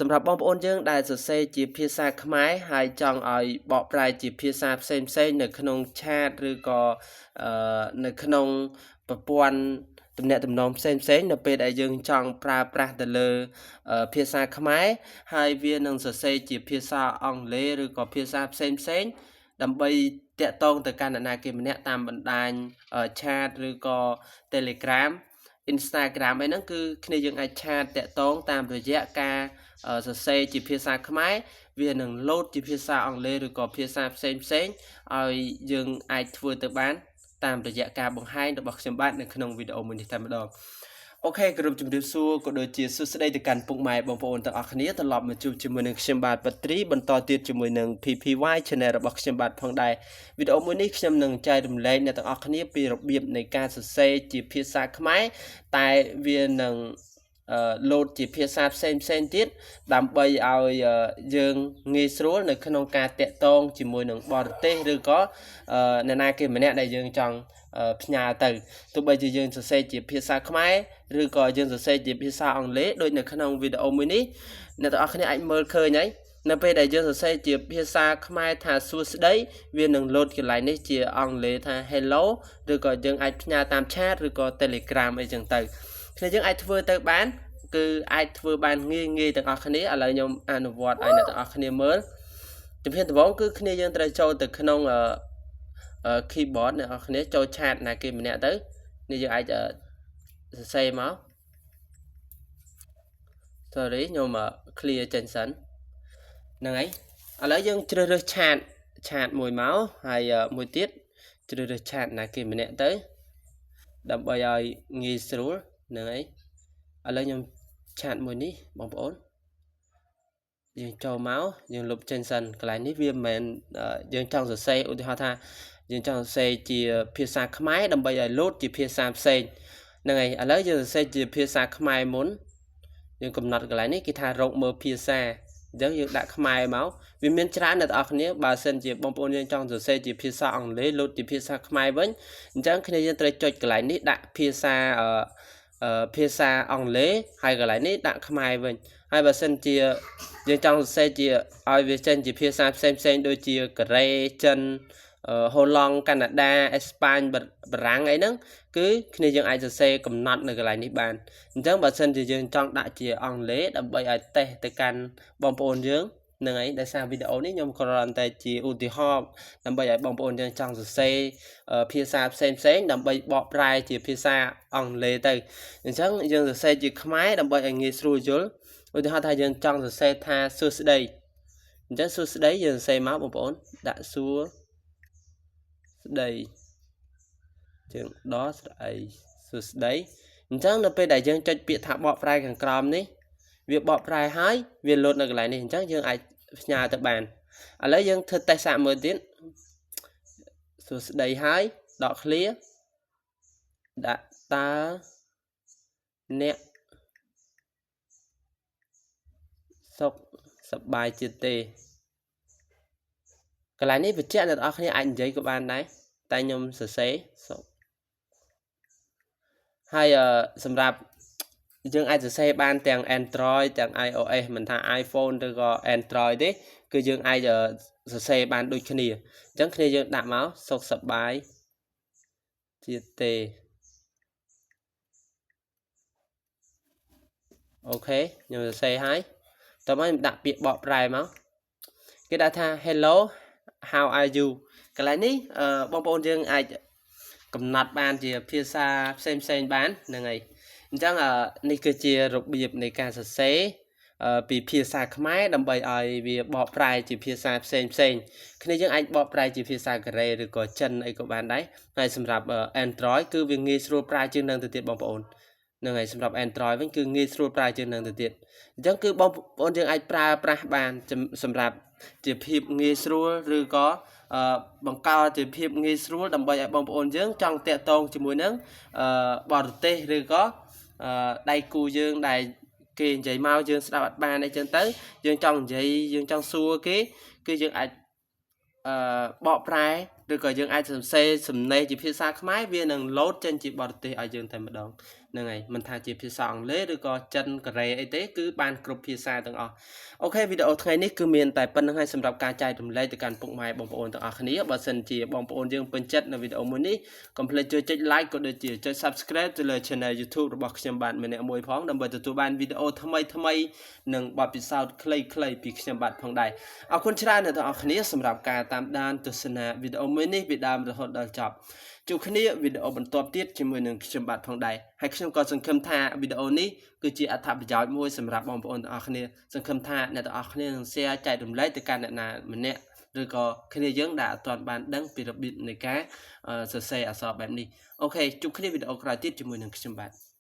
សម្រាប់បងប្អូនយើងដែលសរសេរជាភាសាខ្មែរហើយចង់ឲ្យបកប្រែជាភាសាផ្សេងៗនៅក្នុងឆាតឬក៏នៅក្នុងប្រព័ន្ធទំនាក់ទំនងផ្សេងៗនៅពេលដែលយើងចង់ប្រើប្រាស់ទៅលើភាសាខ្មែរហើយវានឹងសរសេរជាភាសាអង់គ្លេសឬក៏ភាសាផ្សេងៗដើម្បីតាក់ទងទៅកាន់អ្នកណាគេម្នាក់តាមបណ្ដាញឆាតឬក៏ Telegram Instagram អីហ្នឹងគឺគ្នាយើងអាចឆាតតាក់ទងតាមរយៈការសរសេរជាភាសាខ្មែរវានឹងលោតជាភាសាអង់គ្លេសឬក៏ភាសាផ្សេងៗឲ្យយើងអាចធ្វើទៅបានតាមរយៈការបង្ហាញរបស់ខ្ញុំបាទនៅក្នុងវីដេអូមួយនេះតែម្ដងអូខេក្រុមជំរាបសួរក៏ដូចជាសួស្តីទៅកាន់ពុកម៉ែបងប្អូនទាំងអស់គ្នាត្រឡប់មកជួបជាមួយនឹងខ្ញុំបាទប៉ាត្រីបន្តទៀតជាមួយនឹង PPY Channel របស់ខ្ញុំបាទផងដែរវីដេអូមួយនេះខ្ញុំនឹងចែករំលែកអ្នកទាំងអស់គ្នាពីរបៀបនៃការសរសេរជាភាសាខ្មែរតែវានឹងលោតជាភាសាផ្សេងទៀតដើម្បីឲ្យយើងងាយស្រួលនៅក្នុងការតាក់ទងជាមួយនឹងបរទេសឬក៏អ្នកណាគេម្នាក់ដែលយើងចង់ផ្ញើទៅទោះបីជាយើងសរសេរជាភាសាខ្មែរឬក៏យើងសរសេរជាភាសាអង់គ្លេសដូចនៅក្នុងវីដេអូមួយនេះអ្នកទាំងអស់គ្នាអាចមើលឃើញហើយនៅពេលដែលយើងសរសេរជាភាសាខ្មែរថាសួស្តីវានឹងលោតកន្លែងនេះជាអង់គ្លេសថា hello ឬក៏យើងអាចផ្ញើតាម chat ឬក៏ Telegram អីចឹងទៅគ្នាយើងអាចធ្វើទៅបានគឺអាចធ្វើបានងាយទាំងអស់គ្នាឥឡូវខ្ញុំអនុវត្តឲ្យអ្នកទាំងអស់គ្នាមើលជំហានដំបូងគឺគ្នាយើងត្រូវចូលទៅក្នុងkeyboard អ្នកនរគ្នាចូលឆាតណាគេម្នាក់ទៅនេះយើងអាចសរសេរមក sorry ខ្ញុំclear ចេញសិនហ្នឹងហើយឥឡូវយើងជ្រើសរើសឆាតមួយមកហើយមួយទៀតជ្រើសរើសឆាតណាគេម្នាក់ទៅដើម្បីឲ្យងាយស្រួលហ្នឹងហើយឥឡូវខ្ញុំឆាតមួយនេះបងប្អូនយើងចូលមកយើងលុបចេញសិនកន្លែងនេះវាមិនមែនយើងចង់សរសេរឧទាហរណ៍ថាយើងចង់សរសេរជាភាសាខ្មែរដើម្បីឲ្យលោតជាភាសាផ្សេងហ្នឹងហើយឥឡូវយើងសរសេរជាភាសាខ្មែរមុនយើងកំណត់កន្លែងនេះគេថារកមើលភាសាអញ្ចឹងយើងដាក់ខ្មែរមកវាមានច្រើនអ្នកនរគ្នាបើសិនជាបងប្អូនយើងចង់សរសេរជាភាសាអង់គ្លេសលោតជាភាសាខ្មែរវិញអញ្ចឹងគ្នាយើងត្រូវចុចកន្លែងនេះដាក់ភាសាអង់គ្លេសហើយកន្លែងនេះដាក់ខ្មែរវិញហើយបើសិនជាយើងចង់សរសេរជាឲ្យវាចេញជាភាសាផ្សេងដូចជាកូរ៉េចិនហូឡង់កាណាដាអេស្ប៉ាញបារាំងអីហ្នឹងគឺគ្នាយើងអាចសរសេរកំណត់នៅកន្លែងនេះបានអញ្ចឹងបើសិនជាយើងចង់ដាក់ជាអង់គ្លេសដើម្បីឲ្យតេស្តទៅកាន់បងប្អូនយើងហ្នឹងហើយដោយសារវីដេអូនេះខ្ញុំគ្រាន់តែជាឧទាហរណ៍ដើម្បីឲ្យបងប្អូនយើងចង់សរសេរភាសាផ្សេងដើម្បីបកប្រែជាភាសាអង់គ្លេសទៅអញ្ចឹងយើងសរសេរជាខ្មែរដើម្បីឲ្យងាយស្រួលយល់ឧទាហរណ៍ថាយើងចង់សរសេរថាសួស្តីអញ្ចឹងសួស្តីយើងសរសេរមកបងប្អូនដាក់សួស្តីយើងដកស្រអីសួស្តីអញ្ចឹងនៅពេលដែលយើងចុចពាក្យថាបកប្រែខាងក្រោមនេះវាបកប្រែហើយវាលោតនៅកន្លែងនេះអញ្ចឹងយើងអាចផ្ញើទៅបានឥឡូវយើងធ្វើតេស្តសាកមើលទៀតសួស្តីហើយដក clear ដាក់តើអ្នកសុខសប្បាយជាទេកន្លែងនេះបញ្ជាក់អ្នកនរគ្នាអាចនិយាយក៏បានដែរតែខ្ញុំសរសេរសុខហើយសម្រាប់យើងអាចសរសេរបានទាំង Android ទាំង iOS មិនថា iPhone ឬក៏ Android ទេគឺយើងអាចសរសេរបានដូចគ្នាអញ្ចឹងគ្នាយើងដាក់មកសុខសប្បាយជាទេអូខេខ្ញុំសរសេរហើយតោះមកខ្ញុំដាក់ពាក្យបកប្រែមកគេដាក់ថា hello how are you កន្លែងនេះបងប្អូនយើងអាចកំណត់បានជាភាសាផ្សេងបានហ្នឹងហើយអញ្ចឹងនេះគឺជារបៀបនៃការសរសេរពីភាសាខ្មែរដើម្បីឲ្យវាបកប្រែជាភាសាផ្សេងគ្នាយើងអាចបកប្រែជាភាសាកូរ៉េឬក៏ចិនអីក៏បានដែរហើយសម្រាប់ Android គឺវាងាយស្រួលប្រើជាងនឹងទៅទៀតបងប្អូនហ្នឹងហើយសម្រាប់ Android វិញគឺងាយស្រួលប្រើជាងនឹងទៅទៀតអញ្ចឹងគឺបងប្អូនយើងអាចប្រើប្រាស់បានសម្រាប់ជាភាពងាយស្រួលឬក៏បង្កើតជាភាពងាយស្រួលដើម្បីឲ្យបងប្អូនយើងចង់តាក់ទងជាមួយនឹងបរទេសឬក៏ដៃគូយើងដែលគេនិយាយមកយើងស្ដាប់អត់បានអីចឹងទៅយើងចង់និយាយយើងចង់សួរគេគឺយើងអាចបកប្រែឬក៏យើងអាចសរសេរសំណេរជាភាសាខ្មែរវានឹងលោតចេញជាបរទេសឲ្យយើងតែម្ដង ហ្នឹងហើយមិនថាជាភាសាអង់គ្លេសឬក៏ចិនកូរ៉េអីទេគឺបានគ្រប់ភាសាទាំងអស់អូខេវីដេអូថ្ងៃនេះគឺមានតែប៉ុណ្្នឹងហើយសម្រាប់ការចែករំលែកទៅកាន់ពុកម៉ែបងប្អូនទាំងអស់គ្នាបើសិនជាបងប្អូនយើងពេញចិត្តនៅវីដេអូមួយនេះកុំភ្លេចជួយចុច like ក៏ដូចជាចុច subscribe ទៅលើ channel YouTube របស់ខ្ញុំបាទម្នាក់មួយផងដើម្បីទទួលបានវីដេអូថ្មីនិងបទពិសោធន៍ខ្លីៗពីខ្ញុំបាទផងដែរអរគុណច្រើនអ្នកទាំងអស់គ្នាសម្រាប់ការតាមដានទស្សនាវីដេអូមួយនេះពីដើមរហូតដល់ចប់ជួបគ្នាវីដេអូបន្ទាប់ទៀតជាមួយនឹងខ្ញុំបាទផងដែរហើយខ្ញុំក៏សង្ឃឹមថាវីដេអូនេះគឺជាអត្ថប្រយោជន៍មួយសម្រាប់បងប្អូនទាំងអស់គ្នាសង្ឃឹមថាអ្នកទាំងអស់គ្នានឹង share ចែករំលែកទៅកាន់អ្នកណាម្នាក់ឬក៏គ្នាយើងដែលអត់ទាន់បានដឹងពីរបៀបនៃការសរសេរអក្សរបែបនេះអូខេជួបគ្នាវីដេអូក្រោយទៀតជាមួយនឹងខ្ញុំបាទ